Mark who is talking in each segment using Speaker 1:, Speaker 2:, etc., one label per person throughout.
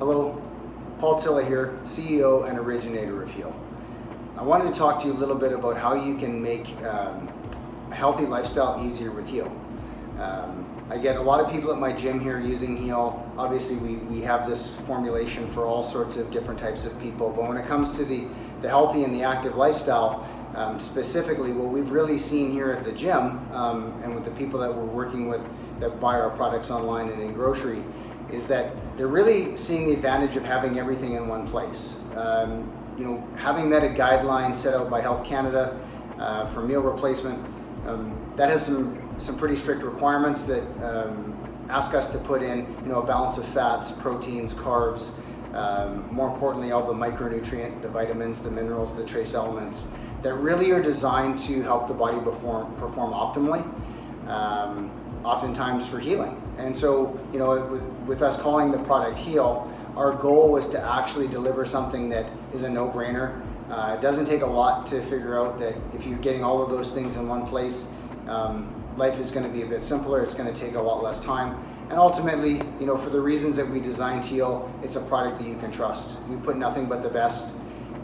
Speaker 1: Hello, Paul Tilla here, CEO and originator of Heal. I wanted to talk to you a little bit about how you can make a healthy lifestyle easier with Heal. I get a lot of people at my gym here using Heal. Obviously we have this formulation for all sorts of different types of people, but when it comes to the healthy and the active lifestyle, specifically what we've really seen here at the gym and with the people that we're working with that buy our products online and in grocery, is that they're really seeing the advantage of having everything in one place. Having met a guideline set out by Health Canada for meal replacement, that has some pretty strict requirements that ask us to put in a balance of fats, proteins, carbs, more importantly all the micronutrient, the vitamins, the minerals, the trace elements that really are designed to help the body perform optimally, oftentimes for healing. And so, with us calling the product Heal, our goal was to actually deliver something that is a no-brainer. It doesn't take a lot to figure out that if you're getting all of those things in one place, life is going to be a bit simpler. It's going to take a lot less time. And ultimately, for the reasons that we designed Heal, it's a product that you can trust. We put nothing but the best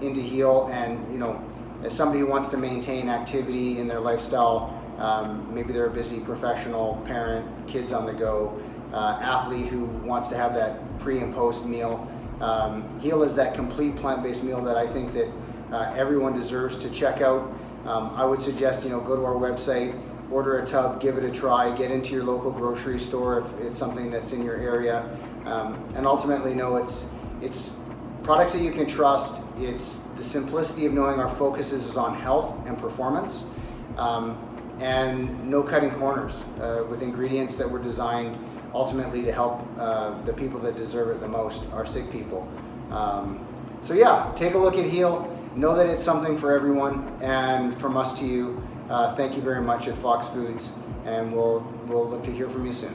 Speaker 1: into Heal, and as somebody who wants to maintain activity in their lifestyle, maybe they're a busy professional, parent, kids on the go, athlete who wants to have that pre and post meal. Heal is that complete plant-based meal that I think that everyone deserves to check out. I would suggest go to our website, order a tub, give it a try, get into your local grocery store if it's something that's in your area, and ultimately it's products that you can trust. It's the simplicity of knowing our focus is on health and performance. And no cutting corners with ingredients that were designed ultimately to help the people that deserve it the most, our sick people. So yeah, take a look at Heal. Know that it's something for everyone, and from us to you, thank you very much at Fox Foods, and we'll look to hear from you soon.